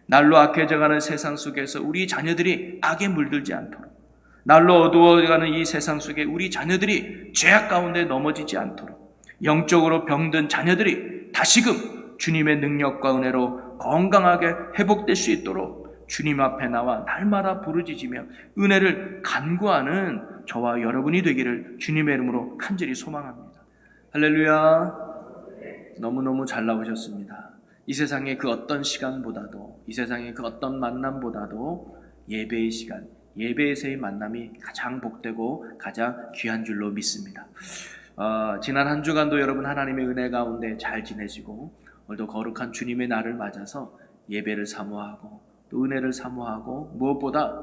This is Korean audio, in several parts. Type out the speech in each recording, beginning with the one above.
날로 악해져가는 세상 속에서 우리 자녀들이 악에 물들지 않도록, 날로 어두워가는 이 세상 속에 우리 자녀들이 죄악 가운데 넘어지지 않도록, 영적으로 병든 자녀들이 다시금 주님의 능력과 은혜로 건강하게 회복될 수 있도록 주님 앞에 나와 날마다 부르짖으며 은혜를 간구하는 저와 여러분이 되기를 주님의 이름으로 간절히 소망합니다. 할렐루야. 너무너무 잘 나오셨습니다. 이 세상의 그 어떤 시간보다도, 이 세상의 그 어떤 만남보다도 예배의 시간, 예배에서의 만남이 가장 복되고 가장 귀한 줄로 믿습니다. 지난 한 주간도 여러분 하나님의 은혜 가운데 잘 지내시고 오늘도 거룩한 주님의 날을 맞아서 예배를 사모하고 또 은혜를 사모하고 무엇보다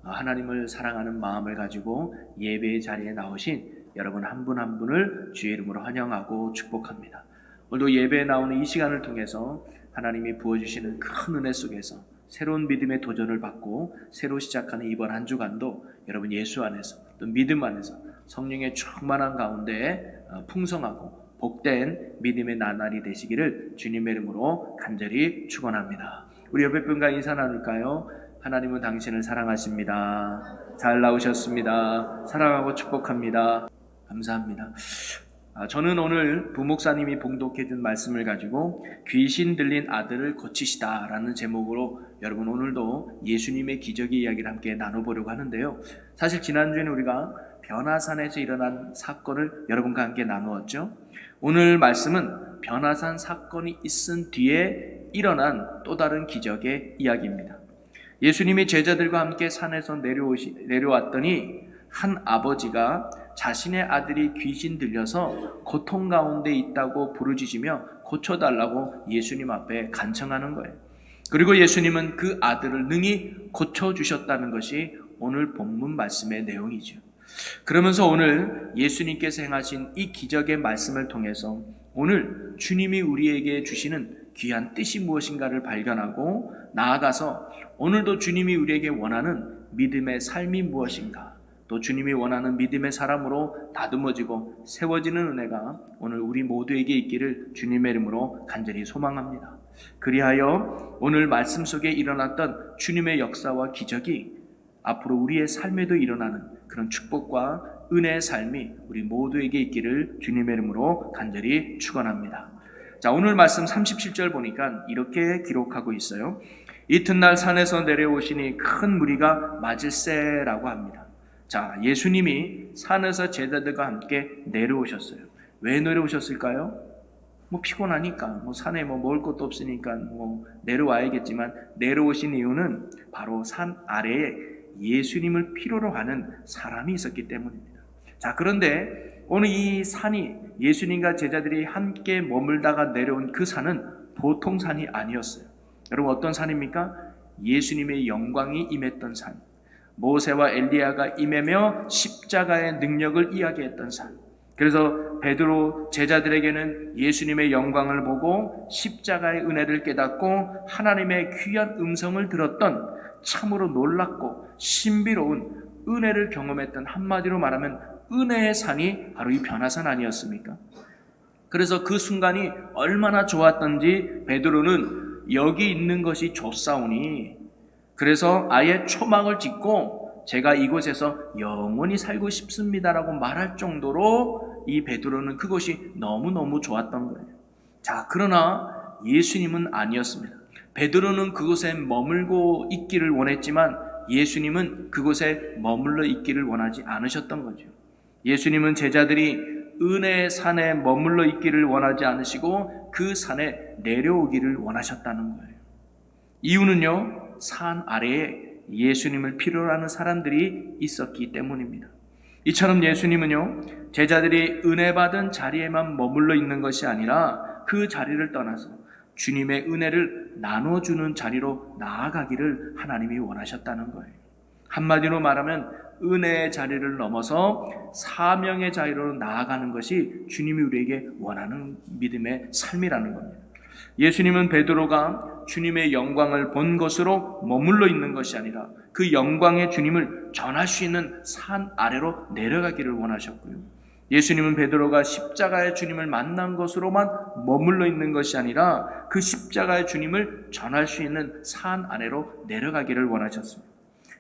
하나님을 사랑하는 마음을 가지고 예배의 자리에 나오신 여러분 한 분 한 분을 주의 이름으로 환영하고 축복합니다. 오늘도 예배에 나오는 이 시간을 통해서 하나님이 부어주시는 큰 은혜 속에서 새로운 믿음의 도전을 받고 새로 시작하는 이번 한 주간도 여러분 예수 안에서 또 믿음 안에서 성령의 충만한 가운데 풍성하고 복된 믿음의 나날이 되시기를 주님의 이름으로 간절히 축원합니다. 우리 옆에 분과 인사 나눌까요? 하나님은 당신을 사랑하십니다. 잘 나오셨습니다. 사랑하고 축복합니다. 감사합니다. 저는 오늘 부목사님이 봉독해 준 말씀을 가지고 귀신 들린 아들을 고치시다 라는 제목으로 여러분 오늘도 예수님의 기적의 이야기를 함께 나눠보려고 하는데요. 사실 지난주에는 우리가 변화산에서 일어난 사건을 여러분과 함께 나누었죠. 오늘 말씀은 변화산 사건이 있은 뒤에 일어난 또 다른 기적의 이야기입니다. 예수님이 제자들과 함께 산에서 내려왔더니 한 아버지가 자신의 아들이 귀신 들려서 고통 가운데 있다고 부르짖으며 고쳐달라고 예수님 앞에 간청하는 거예요. 그리고 예수님은 그 아들을 능히 고쳐주셨다는 것이 오늘 본문 말씀의 내용이죠. 그러면서 오늘 예수님께서 행하신 이 기적의 말씀을 통해서 오늘 주님이 우리에게 주시는 귀한 뜻이 무엇인가를 발견하고 나아가서 오늘도 주님이 우리에게 원하는 믿음의 삶이 무엇인가, 또 주님이 원하는 믿음의 사람으로 다듬어지고 세워지는 은혜가 오늘 우리 모두에게 있기를 주님의 이름으로 간절히 소망합니다. 그리하여 오늘 말씀 속에 일어났던 주님의 역사와 기적이 앞으로 우리의 삶에도 일어나는 그런 축복과 은혜의 삶이 우리 모두에게 있기를 주님의 이름으로 간절히 축원합니다. 자, 오늘 말씀 37절 보니까 이렇게 기록하고 있어요. 이튿날 산에서 내려오시니 큰 무리가 맞을세라고 합니다. 자, 예수님이 산에서 제자들과 함께 내려오셨어요. 왜 내려오셨을까요? 피곤하니까, 산에 먹을 것도 없으니까 내려와야겠지만 내려오신 이유는 바로 산 아래에 예수님을 필요로 하는 사람이 있었기 때문입니다. 자, 그런데 오늘 이 산이 예수님과 제자들이 함께 머물다가 내려온 그 산은 보통 산이 아니었어요. 여러분 어떤 산입니까? 예수님의 영광이 임했던 산, 모세와 엘리야가 임하며 십자가의 능력을 이야기했던 산. 그래서 베드로 제자들에게는 예수님의 영광을 보고 십자가의 은혜를 깨닫고 하나님의 귀한 음성을 들었던 참으로 놀랍고 신비로운 은혜를 경험했던, 한마디로 말하면 은혜의 산이 바로 이 변화산 아니었습니까? 그래서 그 순간이 얼마나 좋았던지 베드로는 여기 있는 것이 좋사오니, 그래서 아예 초막을 짓고 제가 이곳에서 영원히 살고 싶습니다라고 말할 정도로 이 베드로는 그것이 너무너무 좋았던 거예요. 자, 그러나 예수님은 아니었습니다. 베드로는 그곳에 머물고 있기를 원했지만 예수님은 그곳에 머물러 있기를 원하지 않으셨던 거죠. 예수님은 제자들이 은혜의 산에 머물러 있기를 원하지 않으시고 그 산에 내려오기를 원하셨다는 거예요. 이유는요, 산 아래에 예수님을 필요로 하는 사람들이 있었기 때문입니다. 이처럼 예수님은요, 제자들이 은혜 받은 자리에만 머물러 있는 것이 아니라 그 자리를 떠나서 주님의 은혜를 나눠주는 자리로 나아가기를 하나님이 원하셨다는 거예요. 한마디로 말하면 은혜의 자리를 넘어서 사명의 자리로 나아가는 것이 주님이 우리에게 원하는 믿음의 삶이라는 겁니다. 예수님은 베드로가 주님의 영광을 본 것으로 머물러 있는 것이 아니라 그 영광의 주님을 전할 수 있는 산 아래로 내려가기를 원하셨고요. 예수님은 베드로가 십자가의 주님을 만난 것으로만 머물러 있는 것이 아니라 그 십자가의 주님을 전할 수 있는 산 아래로 내려가기를 원하셨습니다.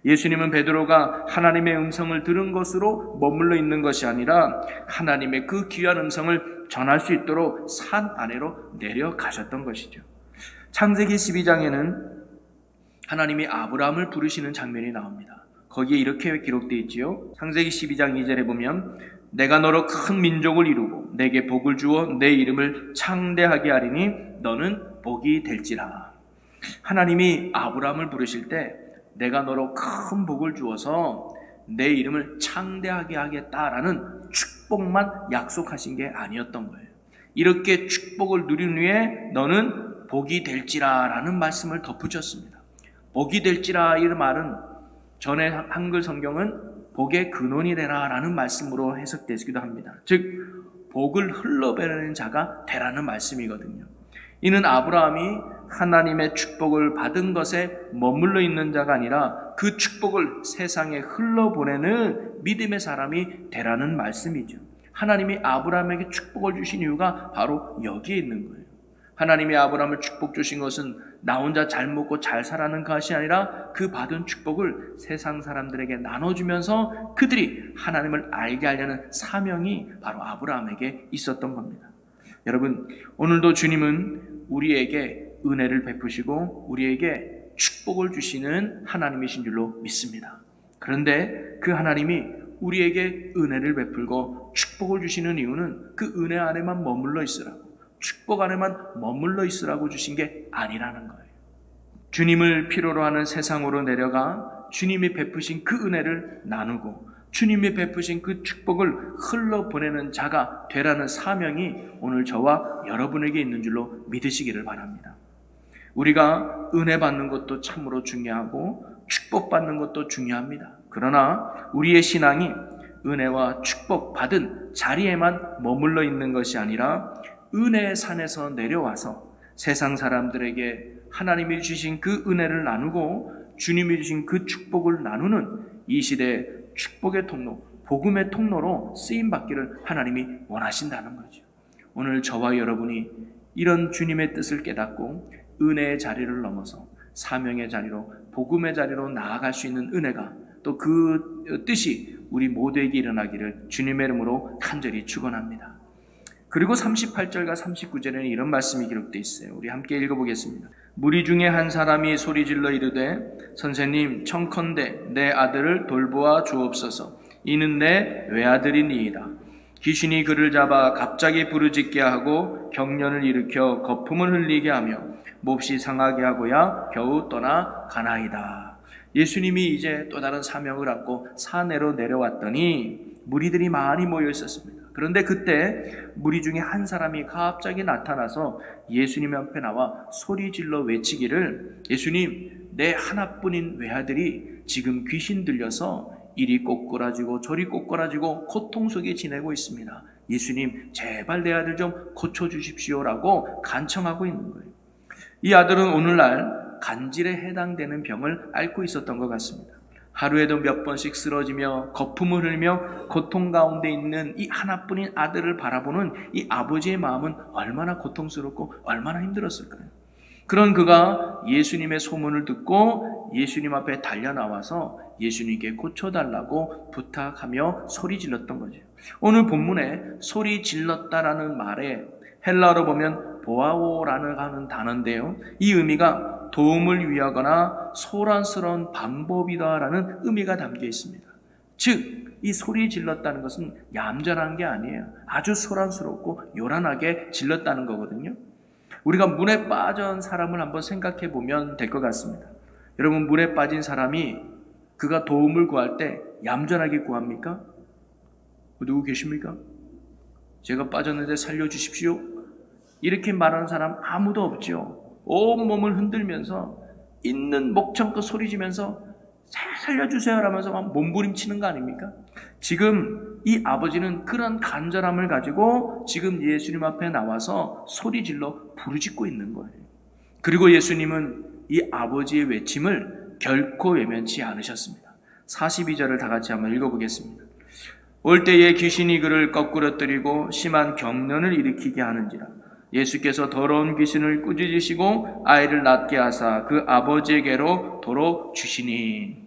예수님은 베드로가 하나님의 음성을 들은 것으로 머물러 있는 것이 아니라 하나님의 그 귀한 음성을 전할 수 있도록 산 아래로 내려가셨던 것이죠. 창세기 12장에는 하나님이 아브라함을 부르시는 장면이 나옵니다. 거기에 이렇게 기록되어 있지요. 창세기 12장 2절에 보면 내가 너로 큰 민족을 이루고 내게 복을 주어 내 이름을 창대하게 하리니 너는 복이 될지라. 하나님이 아브라함을 부르실 때 내가 너로 큰 복을 주어서 내 이름을 창대하게 하겠다라는 축복만 약속하신 게 아니었던 거예요. 이렇게 축복을 누린 후에 너는 복이 될지라라는 말씀을 덧붙였습니다. 복이 될지라 이 말은 전에 한글 성경은 복의 근원이 되라라는 말씀으로 해석되기도 합니다. 즉 복을 흘러보내는 자가 되라는 말씀이거든요. 이는 아브라함이 하나님의 축복을 받은 것에 머물러 있는 자가 아니라 그 축복을 세상에 흘러보내는 믿음의 사람이 되라는 말씀이죠. 하나님이 아브라함에게 축복을 주신 이유가 바로 여기에 있는 거예요. 하나님이 아브라함을 축복 주신 것은 나 혼자 잘 먹고 잘 살라는 것이 아니라 그 받은 축복을 세상 사람들에게 나눠주면서 그들이 하나님을 알게 하려는 사명이 바로 아브라함에게 있었던 겁니다. 여러분, 오늘도 주님은 우리에게 은혜를 베푸시고 우리에게 축복을 주시는 하나님이신 줄로 믿습니다. 그런데 그 하나님이 우리에게 은혜를 베풀고 축복을 주시는 이유는 그 은혜 안에만 머물러 있으라고, 축복 안에만 머물러 있으라고 주신 게 아니라는 거예요. 주님을 필요로 하는 세상으로 내려가 주님이 베푸신 그 은혜를 나누고 주님이 베푸신 그 축복을 흘러보내는 자가 되라는 사명이 오늘 저와 여러분에게 있는 줄로 믿으시기를 바랍니다. 우리가 은혜 받는 것도 참으로 중요하고 축복받는 것도 중요합니다. 그러나 우리의 신앙이 은혜와 축복 받은 자리에만 머물러 있는 것이 아니라 은혜의 산에서 내려와서 세상 사람들에게 하나님이 주신 그 은혜를 나누고 주님이 주신 그 축복을 나누는 이 시대의 축복의 통로, 복음의 통로로 쓰임받기를 하나님이 원하신다는 거죠. 오늘 저와 여러분이 이런 주님의 뜻을 깨닫고 은혜의 자리를 넘어서 사명의 자리로, 복음의 자리로 나아갈 수 있는 은혜가 또 그 뜻이 우리 모두에게 일어나기를 주님의 이름으로 간절히 축원합니다. 그리고 38절과 39절에는 이런 말씀이 기록되어 있어요. 우리 함께 읽어보겠습니다. 무리 중에 한 사람이 소리질러 이르되 선생님 청컨대 내 아들을 돌보아 주옵소서. 이는 내 외아들이니이다. 귀신이 그를 잡아 갑자기 부르짖게 하고 경련을 일으켜 거품을 흘리게 하며 몹시 상하게 하고야 겨우 떠나가나이다. 예수님이 이제 또 다른 사명을 안고 산에로 내려왔더니 무리들이 많이 모여 있었습니다. 그런데 그때 무리 중에 한 사람이 갑자기 나타나서 예수님 앞에 나와 소리질러 외치기를 예수님, 내 하나뿐인 외아들이 지금 귀신 들려서 이리 꼬꾸라지고 저리 꼬꾸라지고 고통 속에 지내고 있습니다. 예수님, 제발 내 아들 좀 고쳐주십시오라고 간청하고 있는 거예요. 이 아들은 오늘날 간질에 해당되는 병을 앓고 있었던 것 같습니다. 하루에도 몇 번씩 쓰러지며 거품을 흘리며 고통 가운데 있는 이 하나뿐인 아들을 바라보는 이 아버지의 마음은 얼마나 고통스럽고 얼마나 힘들었을까요? 그런 그가 예수님의 소문을 듣고 예수님 앞에 달려나와서 예수님께 고쳐달라고 부탁하며 소리 질렀던 거죠. 오늘 본문에 소리 질렀다라는 말에 헬라어로 보면 보아오라는 단어인데요. 이 의미가 도움을 위하거나 소란스러운 방법이다라는 의미가 담겨 있습니다. 즉, 이 소리 질렀다는 것은 얌전한 게 아니에요. 아주 소란스럽고 요란하게 질렀다는 거거든요. 우리가 물에 빠진 사람을 한번 생각해 보면 될 것 같습니다. 여러분, 물에 빠진 사람이 그가 도움을 구할 때 얌전하게 구합니까? 누구 계십니까? 제가 빠졌는데 살려주십시오. 이렇게 말하는 사람 아무도 없죠. 온 몸을 흔들면서 있는 목청껏 소리지면서 살려주세요 라면서 막 몸부림치는 거 아닙니까? 지금 이 아버지는 그런 간절함을 가지고 지금 예수님 앞에 나와서 소리질러 부르짖고 있는 거예요. 그리고 예수님은 이 아버지의 외침을 결코 외면치 않으셨습니다. 42절을 다 같이 한번 읽어보겠습니다. 올 때에 귀신이 그를 거꾸러뜨리고 심한 경련을 일으키게 하는지라. 예수께서 더러운 귀신을 꾸짖으시고 아이를 낫게 하사 그 아버지에게로 도로 주시니.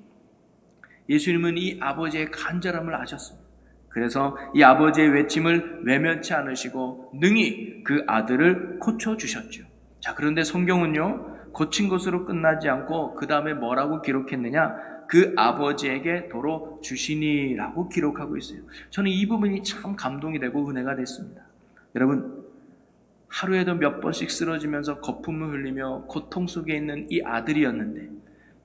예수님은 이 아버지의 간절함을 아셨습니다. 그래서 이 아버지의 외침을 외면치 않으시고 능히 그 아들을 고쳐주셨죠. 자, 그런데 성경은요, 고친 것으로 끝나지 않고 그 다음에 뭐라고 기록했느냐? 그 아버지에게 도로 주시니라고 기록하고 있어요. 저는 이 부분이 참 감동이 되고 은혜가 됐습니다. 여러분, 하루에도 몇 번씩 쓰러지면서 거품을 흘리며 고통 속에 있는 이 아들이었는데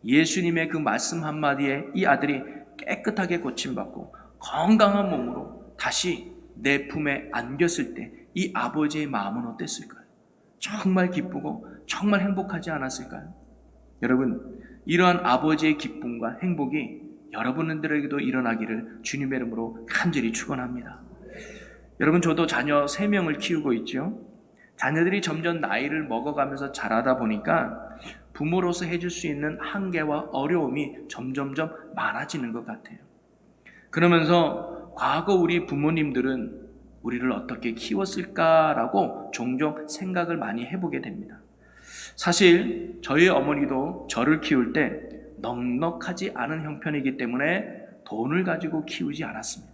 예수님의 그 말씀 한마디에 이 아들이 깨끗하게 고침받고 건강한 몸으로 다시 내 품에 안겼을 때 이 아버지의 마음은 어땠을까요? 정말 기쁘고 정말 행복하지 않았을까요? 여러분, 이러한 아버지의 기쁨과 행복이 여러분들에게도 일어나기를 주님의 이름으로 간절히 축원합니다. 여러분, 저도 자녀 3명을 키우고 있죠. 자녀들이 점점 나이를 먹어가면서 자라다 보니까 부모로서 해줄 수 있는 한계와 어려움이 점점점 많아지는 것 같아요. 그러면서 과거 우리 부모님들은 우리를 어떻게 키웠을까라고 종종 생각을 많이 해보게 됩니다. 사실 저희 어머니도 저를 키울 때 넉넉하지 않은 형편이기 때문에 돈을 가지고 키우지 않았습니다.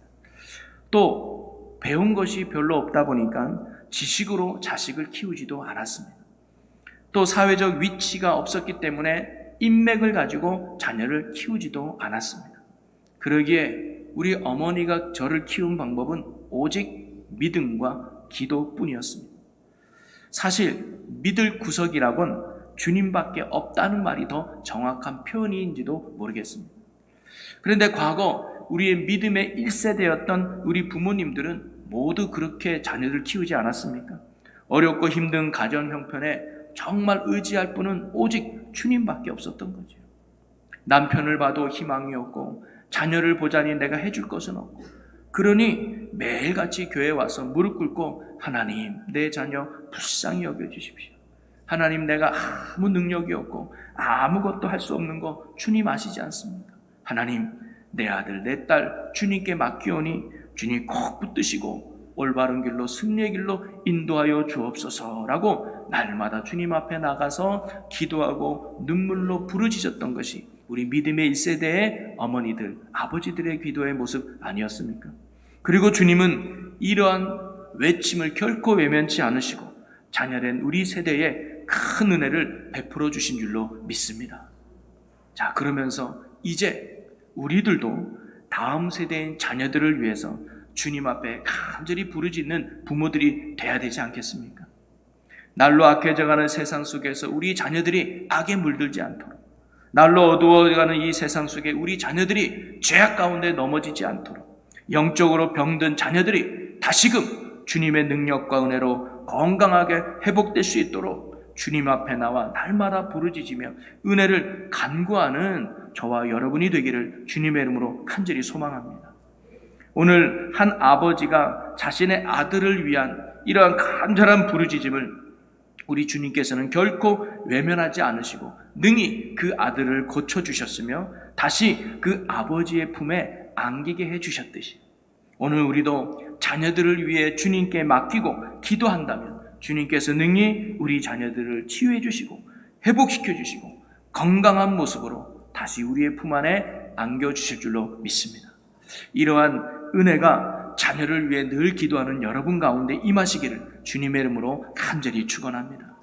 또 배운 것이 별로 없다 보니까 지식으로 자식을 키우지도 않았습니다. 또 사회적 위치가 없었기 때문에 인맥을 가지고 자녀를 키우지도 않았습니다. 그러기에 우리 어머니가 저를 키운 방법은 오직 믿음과 기도뿐이었습니다. 사실 믿을 구석이라곤 주님밖에 없다는 말이 더 정확한 표현인지도 모르겠습니다. 그런데 과거 우리의 믿음의 1세대였던 우리 부모님들은 모두 그렇게 자녀를 키우지 않았습니까? 어렵고 힘든 가정 형편에 정말 의지할 분은 오직 주님밖에 없었던 거죠. 남편을 봐도 희망이 없고 자녀를 보자니 내가 해줄 것은 없고, 그러니 매일같이 교회에 와서 무릎 꿇고 하나님, 내 자녀 불쌍히 여겨주십시오. 하나님, 내가 아무 능력이 없고 아무것도 할 수 없는 거 주님 아시지 않습니까? 하나님, 내 아들 내 딸 주님께 맡기오니 주님 꼭 붙드시고 올바른 길로 승리의 길로 인도하여 주옵소서라고 날마다 주님 앞에 나가서 기도하고 눈물로 부르짖었던 것이 우리 믿음의 1세대의 어머니들, 아버지들의 기도의 모습 아니었습니까? 그리고 주님은 이러한 외침을 결코 외면치 않으시고 자녀된 우리 세대에 큰 은혜를 베풀어 주신 줄로 믿습니다. 자, 그러면서 이제 우리들도 다음 세대인 자녀들을 위해서 주님 앞에 간절히 부르짖는 부모들이 돼야 되지 않겠습니까? 날로 악해져가는 세상 속에서 우리 자녀들이 악에 물들지 않도록, 날로 어두워가는 이 세상 속에 우리 자녀들이 죄악 가운데 넘어지지 않도록, 영적으로 병든 자녀들이 다시금 주님의 능력과 은혜로 건강하게 회복될 수 있도록 주님 앞에 나와 날마다 부르짖으며 은혜를 간구하는 저와 여러분이 되기를 주님의 이름으로 간절히 소망합니다. 오늘 한 아버지가 자신의 아들을 위한 이러한 간절한 부르짖음을 우리 주님께서는 결코 외면하지 않으시고 능히 그 아들을 고쳐주셨으며 다시 그 아버지의 품에 안기게 해주셨듯이 오늘 우리도 자녀들을 위해 주님께 맡기고 기도한다면 주님께서 능히 우리 자녀들을 치유해 주시고 회복시켜 주시고 건강한 모습으로 다시 우리의 품 안에 안겨주실 줄로 믿습니다. 이러한 은혜가 자녀를 위해 늘 기도하는 여러분 가운데 임하시기를 주님의 이름으로 간절히 축원합니다.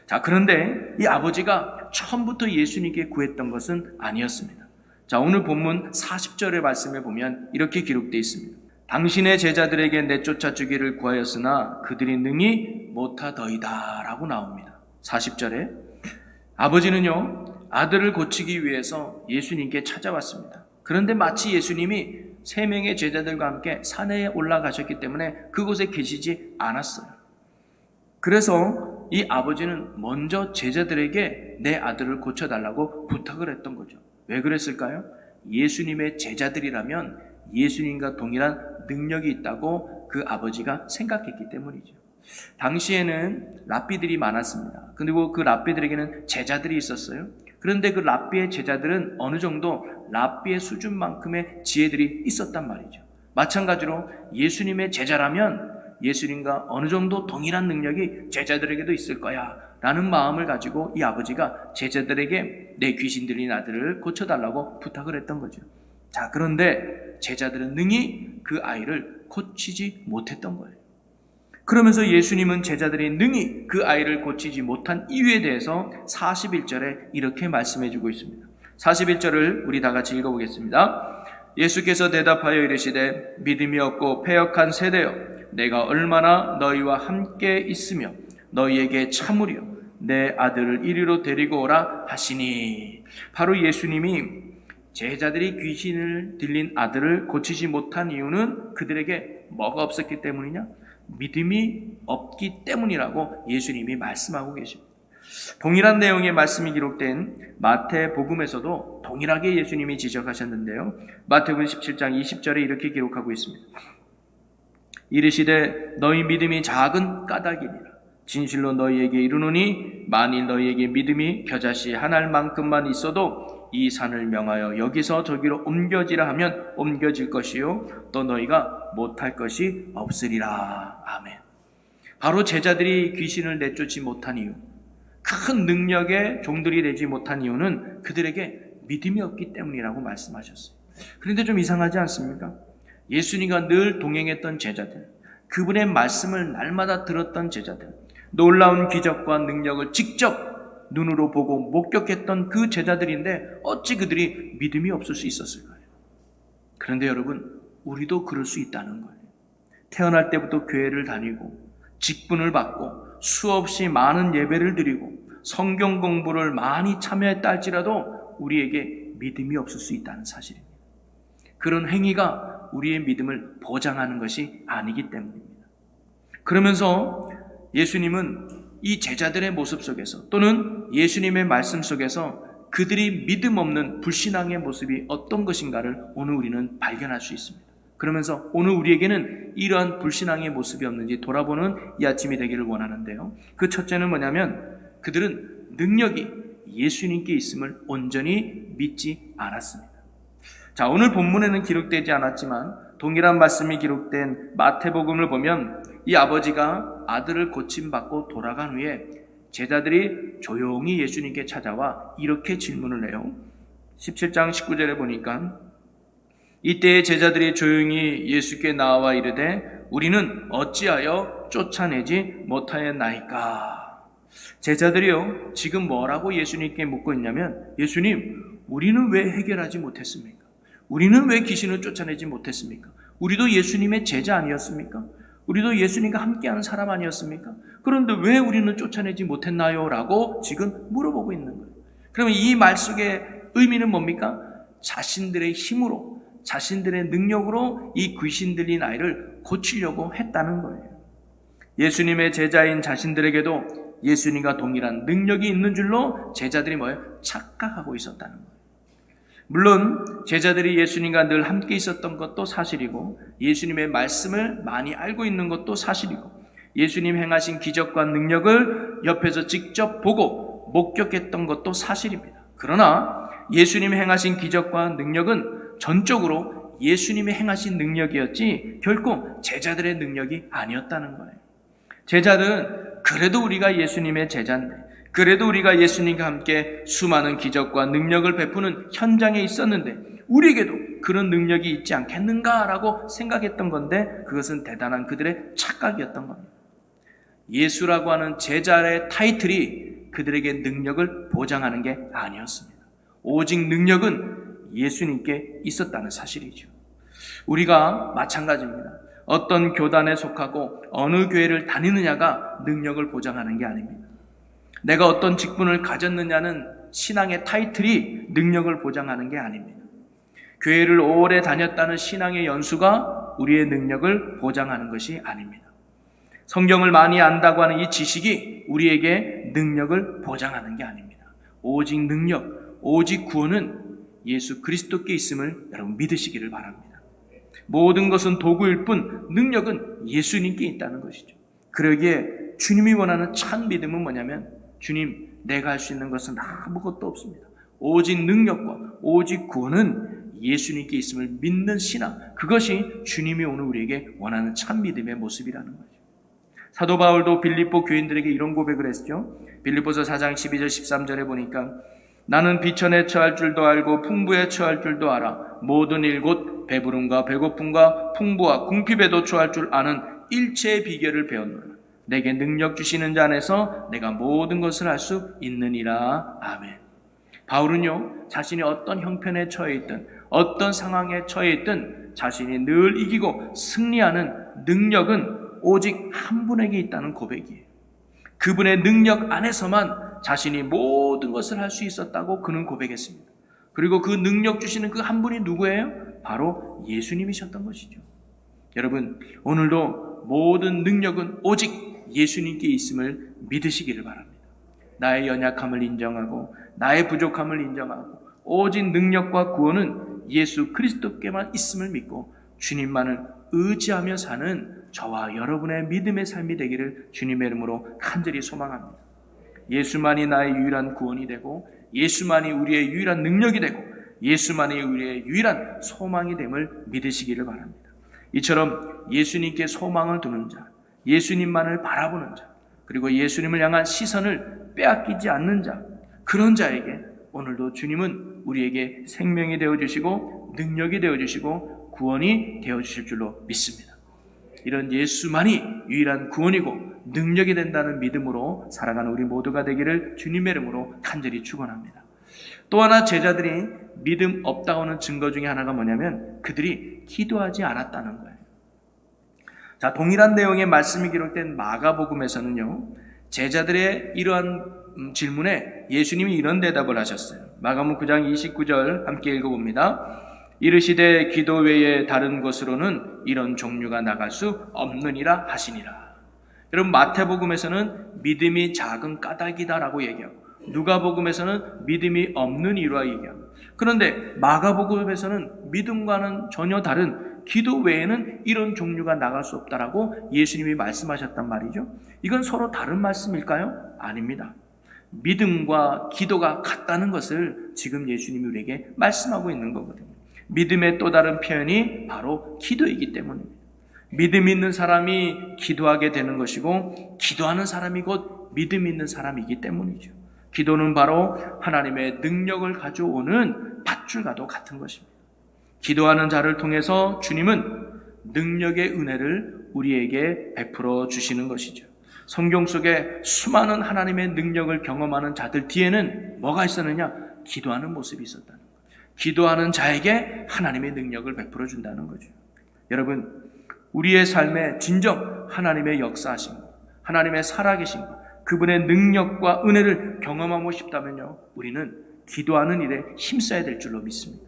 자, 그런데 이 아버지가 처음부터 예수님께 구했던 것은 아니었습니다. 자, 오늘 본문 40절의 말씀에 보면 이렇게 기록되어 있습니다. 당신의 제자들에게 내쫓아 주기를 구하였으나 그들이 능히 못하더이다 라고 나옵니다. 40절에 아버지는요, 아들을 고치기 위해서 예수님께 찾아왔습니다. 그런데 마치 예수님이 3명의 제자들과 함께 산에 올라가셨기 때문에 그곳에 계시지 않았어요. 그래서 이 아버지는 먼저 제자들에게 내 아들을 고쳐달라고 부탁을 했던 거죠. 왜 그랬을까요? 예수님의 제자들이라면 예수님과 동일한 능력이 있다고 그 아버지가 생각했기 때문이죠. 당시에는 랍비들이 많았습니다. 그리고 그 랍비들에게는 제자들이 있었어요. 그런데 그 랍비의 제자들은 어느 정도 랍비의 수준만큼의 지혜들이 있었단 말이죠. 마찬가지로 예수님의 제자라면 예수님과 어느 정도 동일한 능력이 제자들에게도 있을 거야 라는 마음을 가지고 이 아버지가 제자들에게 내 귀신 들린 아들을 고쳐달라고 부탁을 했던 거죠. 자, 그런데 제자들은 능히 그 아이를 고치지 못했던 거예요. 그러면서 예수님은 제자들이 능히 그 아이를 고치지 못한 이유에 대해서 41절에 이렇게 말씀해 주고 있습니다. 41절을 우리 다 같이 읽어보겠습니다. 예수께서 대답하여 이르시되 믿음이 없고 패역한 세대여, 내가 얼마나 너희와 함께 있으며 너희에게 참으려 내 아들을 이리로 데리고 오라 하시니. 바로 예수님이 제자들이 귀신을 들린 아들을 고치지 못한 이유는 그들에게 뭐가 없었기 때문이냐? 믿음이 없기 때문이라고 예수님이 말씀하고 계십니다. 동일한 내용의 말씀이 기록된 마태복음에서도 동일하게 예수님이 지적하셨는데요. 마태복음 17장 20절에 이렇게 기록하고 있습니다. 이르시되 너희 믿음이 작은 까닭이니라. 진실로 너희에게 이르노니 만일 너희에게 믿음이 겨자씨 한 알만큼만 있어도 이 산을 명하여 여기서 저기로 옮겨지라 하면 옮겨질 것이요 또 너희가 못할 것이 없으리라. 아멘. 바로 제자들이 귀신을 내쫓지 못한 이유, 큰 능력의 종들이 되지 못한 이유는 그들에게 믿음이 없기 때문이라고 말씀하셨어요. 그런데 좀 이상하지 않습니까? 예수님과 늘 동행했던 제자들, 그분의 말씀을 날마다 들었던 제자들, 놀라운 기적과 능력을 직접 눈으로 보고 목격했던 그 제자들인데 어찌 그들이 믿음이 없을 수 있었을까요? 그런데 여러분, 우리도 그럴 수 있다는 거예요. 태어날 때부터 교회를 다니고 직분을 받고 수없이 많은 예배를 드리고 성경 공부를 많이 참여했다 할지라도 우리에게 믿음이 없을 수 있다는 사실입니다. 그런 행위가 우리의 믿음을 보장하는 것이 아니기 때문입니다. 그러면서 예수님은 이 제자들의 모습 속에서 또는 예수님의 말씀 속에서 그들이 믿음 없는 불신앙의 모습이 어떤 것인가를 오늘 우리는 발견할 수 있습니다. 그러면서 오늘 우리에게는 이러한 불신앙의 모습이 없는지 돌아보는 이 아침이 되기를 원하는데요. 그 첫째는 뭐냐면 그들은 능력이 예수님께 있음을 온전히 믿지 않았습니다. 자, 오늘 본문에는 기록되지 않았지만 동일한 말씀이 기록된 마태복음을 보면 이 아버지가 아들을 고침받고 돌아간 후에 제자들이 조용히 예수님께 찾아와 이렇게 질문을 해요. 17장 19절에 보니까 이때에 제자들이 조용히 예수께 나와 이르되 우리는 어찌하여 쫓아내지 못하였나이까. 제자들이요, 지금 뭐라고 예수님께 묻고 있냐면, 예수님, 우리는 왜 해결하지 못했습니까? 우리는 왜 귀신을 쫓아내지 못했습니까? 우리도 예수님의 제자 아니었습니까? 우리도 예수님과 함께하는 사람 아니었습니까? 그런데 왜 우리는 쫓아내지 못했나요? 라고 지금 물어보고 있는 거예요. 그러면 이 말 속의 의미는 뭡니까? 자신들의 힘으로, 자신들의 능력으로 이 귀신 들린 아이를 고치려고 했다는 거예요. 예수님의 제자인 자신들에게도 예수님과 동일한 능력이 있는 줄로 제자들이 뭐예요? 착각하고 있었다는 거예요. 물론 제자들이 예수님과 늘 함께 있었던 것도 사실이고 예수님의 말씀을 많이 알고 있는 것도 사실이고 예수님 행하신 기적과 능력을 옆에서 직접 보고 목격했던 것도 사실입니다. 그러나 예수님 행하신 기적과 능력은 전적으로 예수님이 행하신 능력이었지 결코 제자들의 능력이 아니었다는 거예요. 제자들은 그래도 우리가 예수님의 제자인데, 그래도 우리가 예수님과 함께 수많은 기적과 능력을 베푸는 현장에 있었는데 우리에게도 그런 능력이 있지 않겠는가라고 생각했던 건데 그것은 대단한 그들의 착각이었던 겁니다. 예수라고 하는 제자의 타이틀이 그들에게 능력을 보장하는 게 아니었습니다. 오직 능력은 예수님께 있었다는 사실이죠. 우리가 마찬가지입니다. 어떤 교단에 속하고 어느 교회를 다니느냐가 능력을 보장하는 게 아닙니다. 내가 어떤 직분을 가졌느냐는 신앙의 타이틀이 능력을 보장하는 게 아닙니다. 교회를 오래 다녔다는 신앙의 연수가 우리의 능력을 보장하는 것이 아닙니다. 성경을 많이 안다고 하는 이 지식이 우리에게 능력을 보장하는 게 아닙니다. 오직 능력, 오직 구원은 예수 그리스도께 있음을 여러분 믿으시기를 바랍니다. 모든 것은 도구일 뿐 능력은 예수님께 있다는 것이죠. 그러기에 주님이 원하는 참 믿음은 뭐냐면 주님, 내가 할 수 있는 것은 아무것도 없습니다. 오직 능력과 오직 구원은 예수님께 있음을 믿는 신앙, 그것이 주님이 오늘 우리에게 원하는 참 믿음의 모습이라는 거죠. 사도 바울도 빌립보 교인들에게 이런 고백을 했죠. 빌립보서 4장 12절 13절에 보니까 나는 비천에 처할 줄도 알고 풍부에 처할 줄도 알아. 모든 일 곧 배부름과 배고픔과 풍부와 궁핍에도 처할 줄 아는 일체의 비결을 배웠노라. 내게 능력 주시는 자 안에서 내가 모든 것을 할 수 있느니라. 아멘. 바울은요, 자신이 어떤 형편에 처해 있든 어떤 상황에 처해 있든 자신이 늘 이기고 승리하는 능력은 오직 한 분에게 있다는 고백이에요. 그분의 능력 안에서만 자신이 모든 것을 할 수 있었다고 그는 고백했습니다. 그리고 그 능력 주시는 그 한 분이 누구예요? 바로 예수님이셨던 것이죠. 여러분, 오늘도 모든 능력은 오직 예수님께 있음을 믿으시기를 바랍니다. 나의 연약함을 인정하고 나의 부족함을 인정하고 오직 능력과 구원은 예수 그리스도께만 있음을 믿고 주님만을 의지하며 사는 저와 여러분의 믿음의 삶이 되기를 주님의 이름으로 간절히 소망합니다. 예수만이 나의 유일한 구원이 되고 예수만이 우리의 유일한 능력이 되고 예수만이 우리의 유일한 소망이 됨을 믿으시기를 바랍니다. 이처럼 예수님께 소망을 두는 자, 예수님만을 바라보는 자, 그리고 예수님을 향한 시선을 빼앗기지 않는 자, 그런 자에게 오늘도 주님은 우리에게 생명이 되어주시고 능력이 되어주시고 구원이 되어주실 줄로 믿습니다. 이런 예수만이 유일한 구원이고 능력이 된다는 믿음으로 살아가는 우리 모두가 되기를 주님의 이름으로 간절히 축원합니다. 또 하나 제자들이 믿음 없다고는 증거 중에 하나가 뭐냐면 그들이 기도하지 않았다는 거예요. 자, 동일한 내용의 말씀이 기록된 마가복음에서는요, 제자들의 이러한 질문에 예수님이 이런 대답을 하셨어요. 마가복음 9장 29절 함께 읽어봅니다. 이르시되 기도 외에 다른 곳으로는 이런 종류가 나갈 수 없느니라 하시니라. 여러분, 마태복음에서는 믿음이 작은 까닭이다라고 얘기하고 누가복음에서는 믿음이 없는 이유라 얘기하고, 그런데 마가복음에서는 믿음과는 전혀 다른 기도 외에는 이런 종류가 나갈 수 없다라고 예수님이 말씀하셨단 말이죠. 이건 서로 다른 말씀일까요? 아닙니다. 믿음과 기도가 같다는 것을 지금 예수님이 우리에게 말씀하고 있는 거거든요. 믿음의 또 다른 표현이 바로 기도이기 때문입니다. 믿음 있는 사람이 기도하게 되는 것이고 기도하는 사람이 곧 믿음 있는 사람이기 때문이죠. 기도는 바로 하나님의 능력을 가져오는 밧줄과도 같은 것입니다. 기도하는 자를 통해서 주님은 능력의 은혜를 우리에게 베풀어 주시는 것이죠. 성경 속에 수많은 하나님의 능력을 경험하는 자들 뒤에는 뭐가 있었느냐? 기도하는 모습이 있었다는 거예요. 기도하는 자에게 하나님의 능력을 베풀어 준다는 거죠. 여러분, 우리의 삶에 진정 하나님의 역사하심과 하나님의 살아계심과 그분의 능력과 은혜를 경험하고 싶다면요, 우리는 기도하는 일에 힘써야 될 줄로 믿습니다.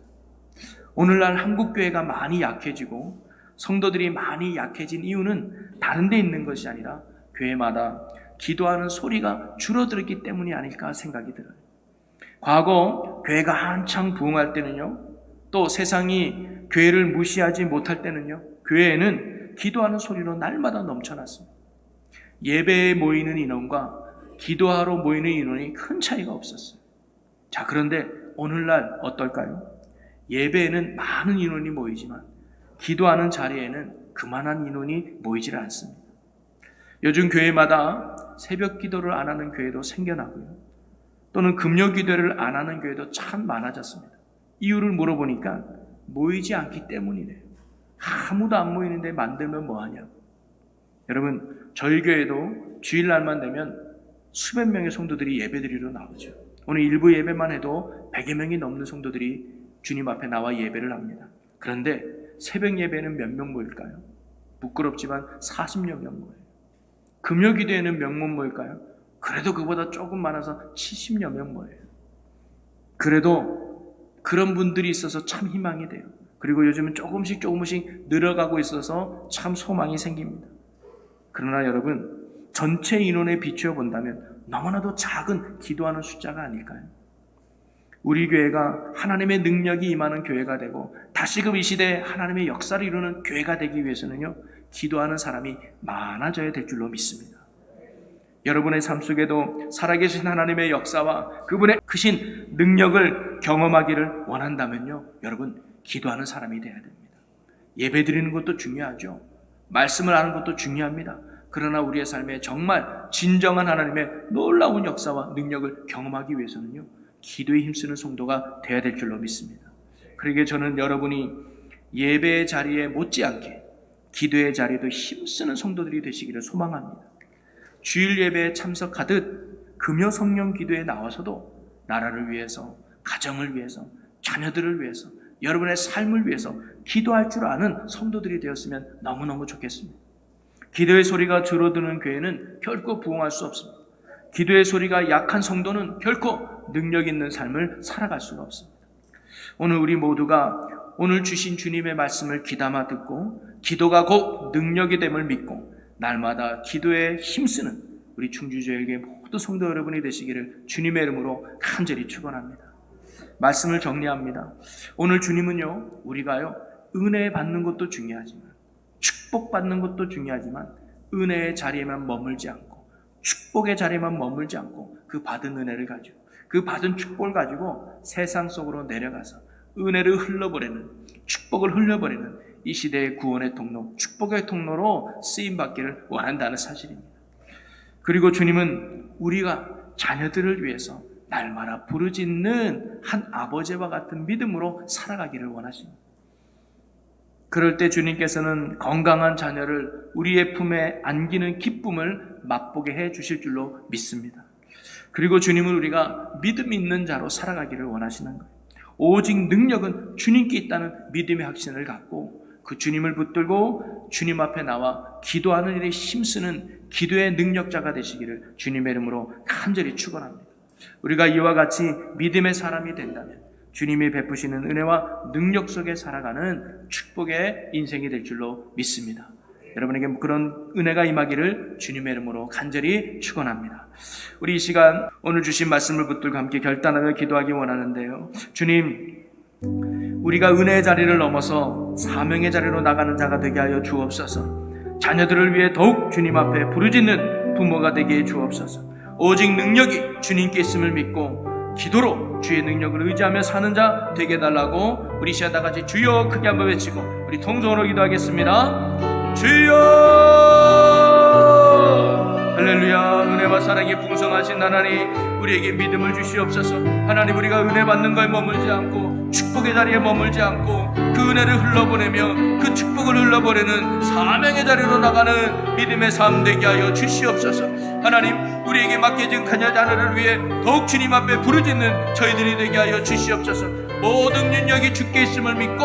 오늘날 한국교회가 많이 약해지고 성도들이 많이 약해진 이유는 다른 데 있는 것이 아니라 교회마다 기도하는 소리가 줄어들었기 때문이 아닐까 생각이 들어요. 과거 교회가 한창 부흥할 때는요, 또 세상이 교회를 무시하지 못할 때는요, 교회에는 기도하는 소리로 날마다 넘쳐났습니다. 예배에 모이는 인원과 기도하러 모이는 인원이 큰 차이가 없었어요. 자, 그런데 오늘날 어떨까요? 예배에는 많은 인원이 모이지만 기도하는 자리에는 그만한 인원이 모이질 않습니다. 요즘 교회마다 새벽 기도를 안 하는 교회도 생겨나고요, 또는 금요 기도를 안 하는 교회도 참 많아졌습니다. 이유를 물어보니까 모이지 않기 때문이래요. 아무도 안 모이는데 만들면 뭐하냐고. 여러분, 저희 교회도 주일날만 되면 수백 명의 성도들이 예배드리러 나오죠. 오늘 일부 예배만 해도 100여 명이 넘는 성도들이 주님 앞에 나와 예배를 합니다. 그런데 새벽 예배는 몇 명 모일까요? 부끄럽지만 40여 명 모여요. 금요 기도에는 몇 명 모일까요? 그래도 그보다 조금 많아서 70여 명 모여요. 그래도 그런 분들이 있어서 참 희망이 돼요. 그리고 요즘은 조금씩 늘어가고 있어서 참 소망이 생깁니다. 그러나 여러분, 전체 인원에 비추어 본다면 너무나도 작은 기도하는 숫자가 아닐까요? 우리 교회가 하나님의 능력이 임하는 교회가 되고 다시금 이 시대에 하나님의 역사를 이루는 교회가 되기 위해서는요, 기도하는 사람이 많아져야 될 줄로 믿습니다. 여러분의 삶 속에도 살아계신 하나님의 역사와 그분의 크신 능력을 경험하기를 원한다면요, 여러분, 기도하는 사람이 되어야 됩니다. 예배 드리는 것도 중요하죠. 말씀을 하는 것도 중요합니다. 그러나 우리의 삶에 정말 진정한 하나님의 놀라운 역사와 능력을 경험하기 위해서는요, 기도에 힘쓰는 성도가 되어야 될 줄로 믿습니다. 그러기에 저는 여러분이 예배의 자리에 못지않게 기도의 자리에도 힘쓰는 성도들이 되시기를 소망합니다. 주일 예배에 참석하듯 금요 성령 기도에 나와서도 나라를 위해서, 가정을 위해서, 자녀들을 위해서, 여러분의 삶을 위해서 기도할 줄 아는 성도들이 되었으면 너무너무 좋겠습니다. 기도의 소리가 줄어드는 교회는 결코 부흥할 수 없습니다. 기도의 소리가 약한 성도는 결코 능력 있는 삶을 살아갈 수가 없습니다. 오늘 우리 모두가 오늘 주신 주님의 말씀을 귀담아 듣고 기도가 곧 능력이 됨을 믿고 날마다 기도에 힘쓰는 우리 충주교회 모든 성도 여러분이 되시기를 주님의 이름으로 간절히 축원합니다. 말씀을 정리합니다. 오늘 주님은요, 우리가요, 은혜 받는 것도 중요하지만, 축복받는 것도 중요하지만, 은혜의 자리에만 머물지 않고, 축복의 자리에만 머물지 않고, 그 받은 은혜를 가지고, 그 받은 축복을 가지고 세상 속으로 내려가서 은혜를 흘러버리는, 축복을 흘려버리는 이 시대의 구원의 통로, 축복의 통로로 쓰임받기를 원한다는 사실입니다. 그리고 주님은 우리가 자녀들을 위해서 날마다 부르짖는 한 아버지와 같은 믿음으로 살아가기를 원하십니다. 그럴 때 주님께서는 건강한 자녀를 우리의 품에 안기는 기쁨을 맛보게 해 주실 줄로 믿습니다. 그리고 주님은 우리가 믿음 있는 자로 살아가기를 원하시는 거예요. 오직 능력은 주님께 있다는 믿음의 확신을 갖고 그 주님을 붙들고 주님 앞에 나와 기도하는 일에 힘쓰는 기도의 능력자가 되시기를 주님의 이름으로 간절히 축원합니다. 우리가 이와 같이 믿음의 사람이 된다면 주님이 베푸시는 은혜와 능력 속에 살아가는 축복의 인생이 될 줄로 믿습니다. 여러분에게 그런 은혜가 임하기를 주님의 이름으로 간절히 축원합니다. 우리 이 시간 오늘 주신 말씀을 붙들고 함께 결단하며 기도하기 원하는데요. 주님, 우리가 은혜의 자리를 넘어서 사명의 자리로 나가는 자가 되게 하여 주옵소서. 자녀들을 위해 더욱 주님 앞에 부르짖는 부모가 되게 해 주옵소서. 오직 능력이 주님께 있음을 믿고 기도로 주의 능력을 의지하며 사는 자 되게 해달라고 우리 시간 다 같이 주여 크게 한번 외치고 우리 통성으로 기도하겠습니다. 주여! 할렐루야. 은혜와 사랑이 풍성하신 하나님, 우리에게 믿음을 주시옵소서. 하나님, 우리가 은혜 받는 거에 머물지 않고 축복의 자리에 머물지 않고 그 은혜를 흘러보내며 그 축복을 흘러보내는 사명의 자리로 나가는 믿음의 삶 되게 하여 주시옵소서. 하나님, 우리에게 맡겨진 자녀를 위해 더욱 주님 앞에 부르짖는 저희들이 되게 하여 주시옵소서. 모든 능력이 주께 있음을 믿고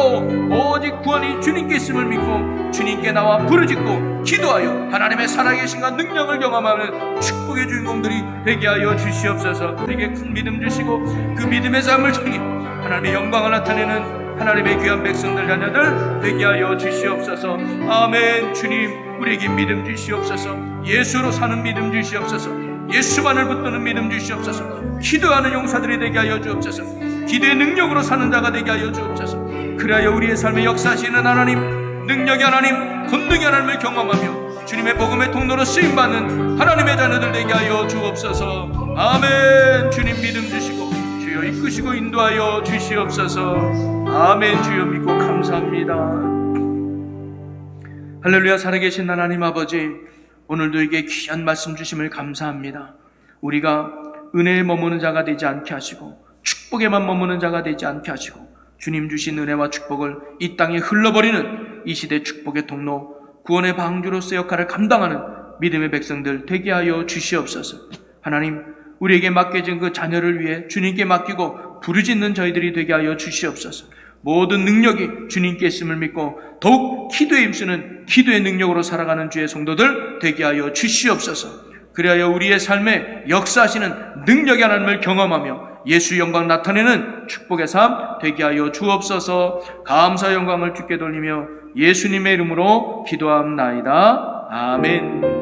오직 구원이 주님께 있음을 믿고 주님께 나와 부르짖고 기도하여 하나님의 살아계신과 능력을 경험하는 축복의 주인공들이 되게 하여 주시옵소서. 우리에게 큰 믿음 주시고 그 믿음의 삶을 통해 하나님의 영광을 나타내는 하나님의 귀한 백성들 자녀들 되게 하여 주시옵소서. 아멘. 주님, 우리에게 믿음 주시옵소서. 예수로 사는 믿음 주시옵소서. 예수만을 붙드는 믿음 주시옵소서. 기도하는 용사들이 되게 하여 주옵소서. 기도의 능력으로 사는 자가 되게 하여 주옵소서. 그래야 우리의 삶에 역사하시는 하나님, 능력의 하나님, 권능의 하나님을 경험하며 주님의 복음의 통로로 쓰임받는 하나님의 자녀들 되게 하여 주옵소서. 아멘. 주님 믿음 주시고 주여 이끄시고 인도하여 주시옵소서. 아멘. 주여 믿고 감사합니다. 할렐루야. 살아계신 하나님 아버지, 오늘도 이게 귀한 말씀 주심을 감사합니다. 우리가 은혜에 머무는 자가 되지 않게 하시고 축복에만 머무는 자가 되지 않게 하시고 주님 주신 은혜와 축복을 이 땅에 흘러버리는 이 시대 축복의 통로, 구원의 방주로서 역할을 감당하는 믿음의 백성들 되게 하여 주시옵소서. 하나님, 우리에게 맡겨진 그 자녀를 위해 주님께 맡기고 부르짖는 저희들이 되게 하여 주시옵소서. 모든 능력이 주님께 있음을 믿고 더욱 기도에 힘쓰는 기도의 능력으로 살아가는 주의 성도들 되게 하여 주시옵소서. 그리하여 우리의 삶에 역사하시는 능력의 하나님을 경험하며 예수 영광 나타내는 축복의 삶 되게 하여 주옵소서. 감사 영광을 주께 돌리며 예수님의 이름으로 기도합나이다. 아멘.